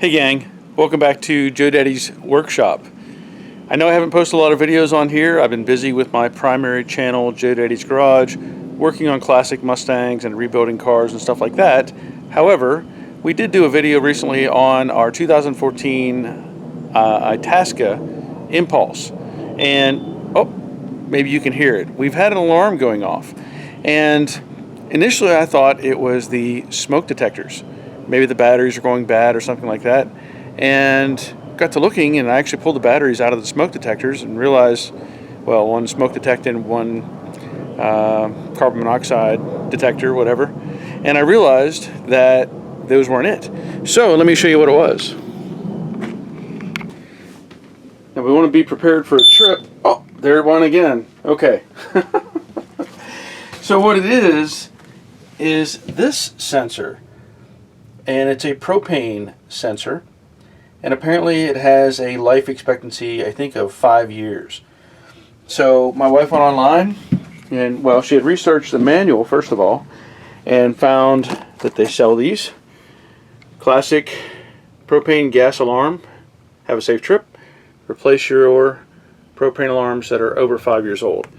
Hey gang, welcome back to Joe Daddy's workshop. I know I haven't posted a lot of videos on here. I've been busy with my primary channel, Joe Daddy's Garage, working on classic Mustangs and rebuilding cars and stuff like that. However, we did do a video recently on our 2014 Itasca Impulse. And, oh, maybe you can hear it. We've had an alarm going off. And initially I thought it was the smoke detectors. Maybe the batteries are going bad or something like that. And got to looking, and I actually pulled the batteries out of the smoke detectors and realized, well, one smoke detector, one carbon monoxide detector, whatever. And I realized that those weren't it. So let me show you what it was. Now we want to be prepared for a trip. Oh, there it went again. Okay. So what it is this sensor. And it's a propane sensor, and apparently it has a life expectancy, I think, of 5 years. So my wife went online, and well, she had researched the manual first of all and found that they sell these classic propane gas alarm. Have a safe trip. Replace your propane alarms that are over 5 years old.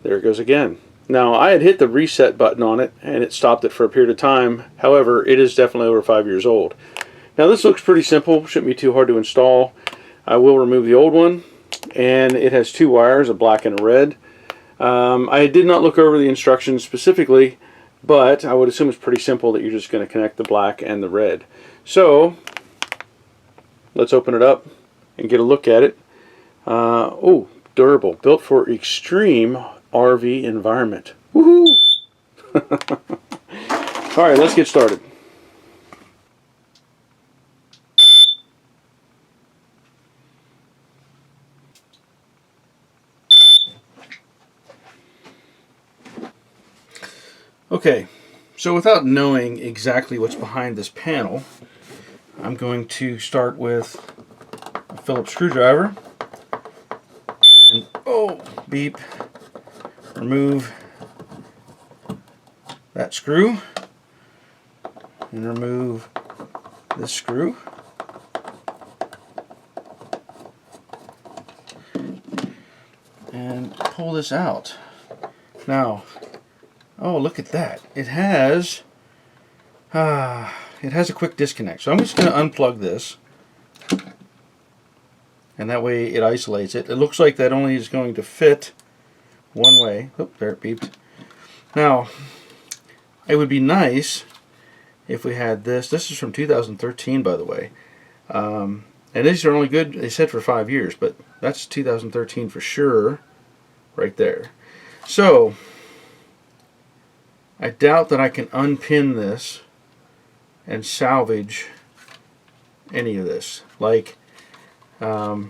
There it goes again. Now, I had hit the reset button on it, and it stopped it for a period of time. However, it is definitely over 5 years old. Now, this looks pretty simple. Shouldn't be too hard to install. I will remove the old one, and it has two wires, a black and a red. I did not look over the instructions specifically, but I would assume it's pretty simple that you're just going to connect the black and the red. So, let's open it up and get a look at it. Oh, durable. Built for extreme RV environment. Woohoo! Alright, let's get started. Okay, so without knowing exactly what's behind this panel, I'm going to start with a Phillips screwdriver and, oh, beep, remove that screw and remove this screw. And pull this out. Now, oh, look at that. It has a quick disconnect. So I'm just going to unplug this. And that way it isolates it. It looks like that only is going to fit one way. Oh, there it beeped. Now, it would be nice if we had this. This is from 2013, by the way. And these are only good, they said, for 5 years, but that's 2013 for sure, right there. So, I doubt that I can unpin this and salvage any of this. Like, I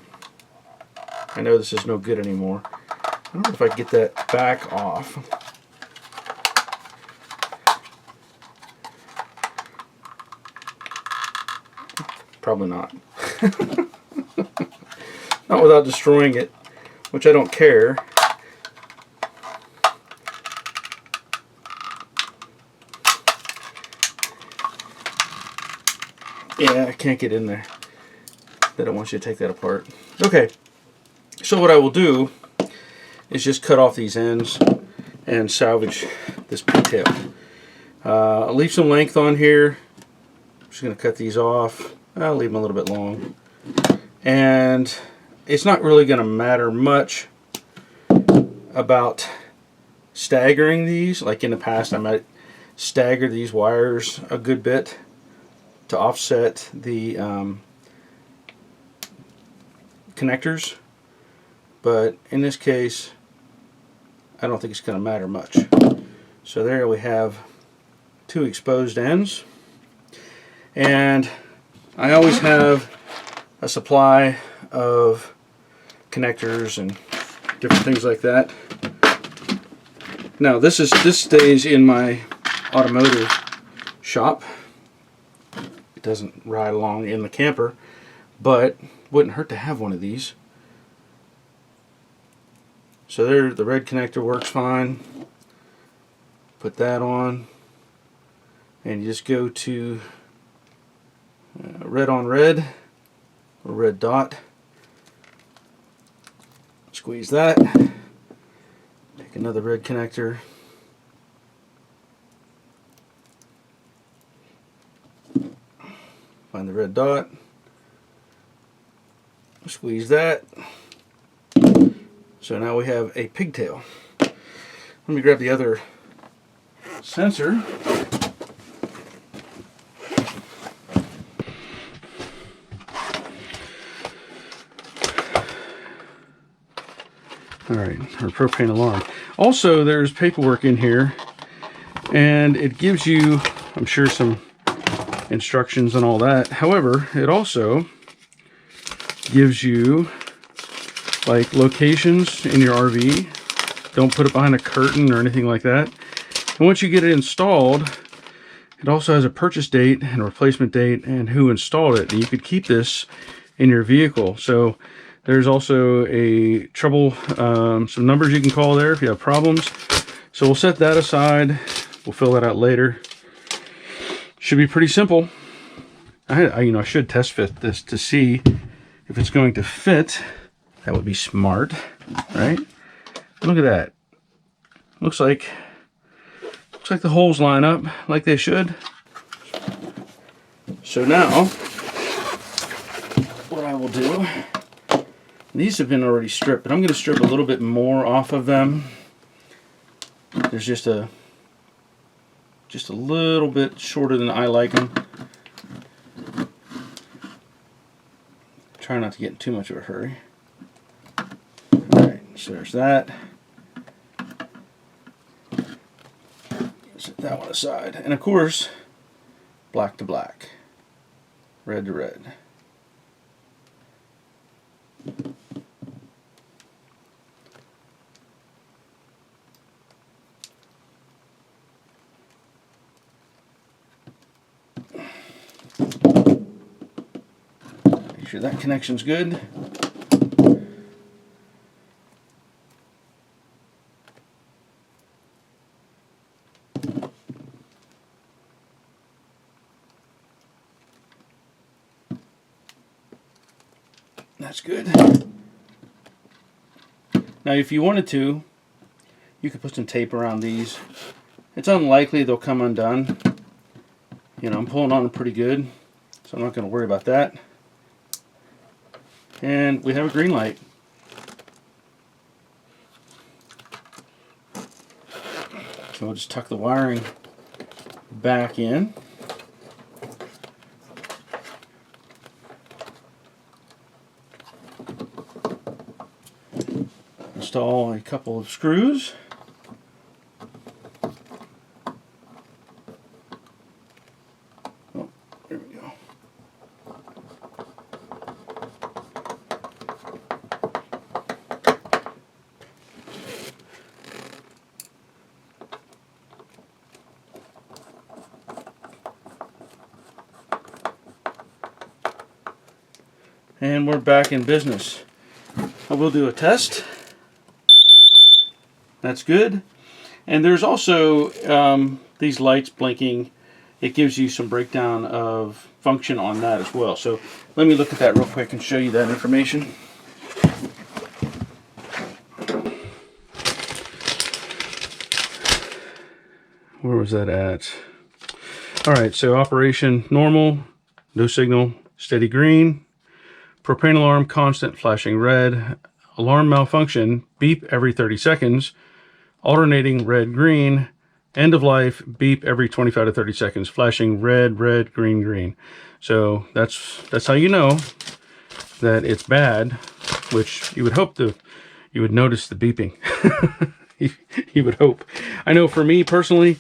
know this is no good anymore. I don't know if I can get that back off. Probably not. Not without destroying it, which I don't care. Yeah, I can't get in there. They don't want you to take that apart. Okay, so what I will do is just cut off these ends and salvage this pigtail. I'll leave some length on here. I'm just going to cut these off. I'll leave them a little bit long. And it's not really going to matter much about staggering these. Like in the past, I might stagger these wires a good bit to offset the connectors. But in this case, I don't think it's going to matter much. So there we have two exposed ends. And I always have a supply of connectors and different things like that. Now this stays in my automotive shop. It doesn't ride along in the camper, but wouldn't hurt to have one of these. So there, the red connector works fine. Put that on, and you just go to red on red, or red dot. Squeeze that. Take another red connector. Find the red dot. Squeeze that. So now we have a pigtail. Let me grab the other sensor. Alright, our propane alarm. Also, there's paperwork in here, and it gives you, I'm sure, some instructions and all that. However, it also gives you like locations in your RV. Don't put it behind a curtain or anything like that. And once you get it installed, it also has a purchase date and a replacement date and who installed it. And you could keep this in your vehicle. So there's also a some numbers you can call there if you have problems. So we'll set that aside. We'll fill that out later. Should be pretty simple. I should test fit this to see if it's going to fit. That would be smart, right? Look at that. Looks like the holes line up like they should. So now, what I will do, these have been already stripped, but I'm going to strip a little bit more off of them. There's just a little bit shorter than I like them. Try not to get in too much of a hurry. Alright, so there's that. Set that one aside. And of course, black to black. Red to red. Make sure that connection's good. That's good. Now if you wanted to, you could put some tape around these. It's unlikely they'll come undone. You know, I'm pulling on them pretty good, so I'm not going to worry about that. And we have a green light. So we'll just tuck the wiring back in. Install a couple of screws. Oh, there we go. And we're back in business. I will do a test. That's good. And there's also these lights blinking. It gives you some breakdown of function on that as well. So let me look at that real quick and show you that information. Where was that at? Alright, so operation normal, no signal, steady green. Propane alarm constant, flashing red. Alarm malfunction, beep every 30 seconds. Alternating red, green. End of life, beep every 25 to 30 seconds. Flashing red, red, green, green. So that's how you know that it's bad, which you would hope you would notice the beeping. You would hope. I know for me personally,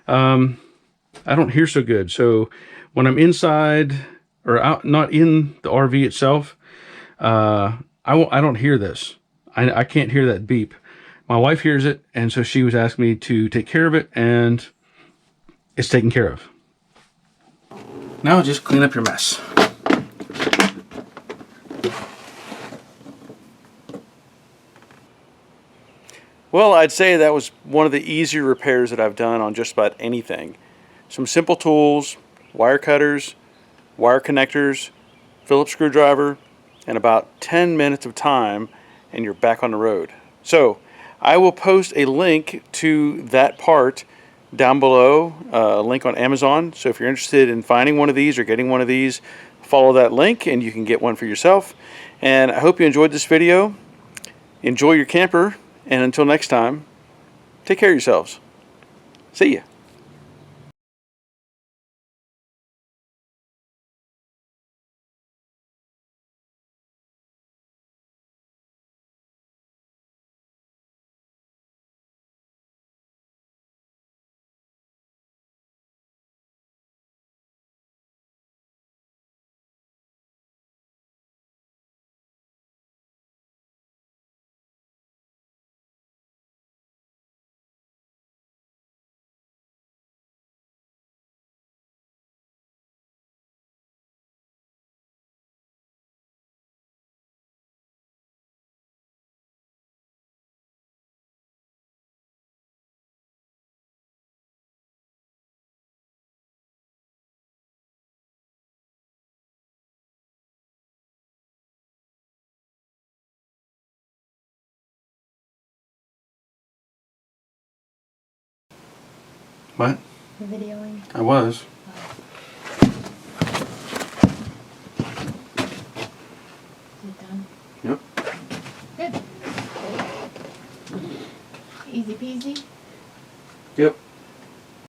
I don't hear so good. So when I'm inside or out, not in the RV itself, I don't hear this. I can't hear that beep. My wife hears it, and so she was asking me to take care of it, and it's taken care of. Now just clean up your mess. Well, I'd say that was one of the easier repairs that I've done on just about anything. Some simple tools, wire cutters, wire connectors, Phillips screwdriver, and about 10 minutes of time, and you're back on the road. So I will post a link to that part down below, a link on Amazon. So if you're interested in finding one of these or getting one of these, follow that link and you can get one for yourself. And I hope you enjoyed this video. Enjoy your camper, and until next time, take care of yourselves. See ya. What? Videoing. I was.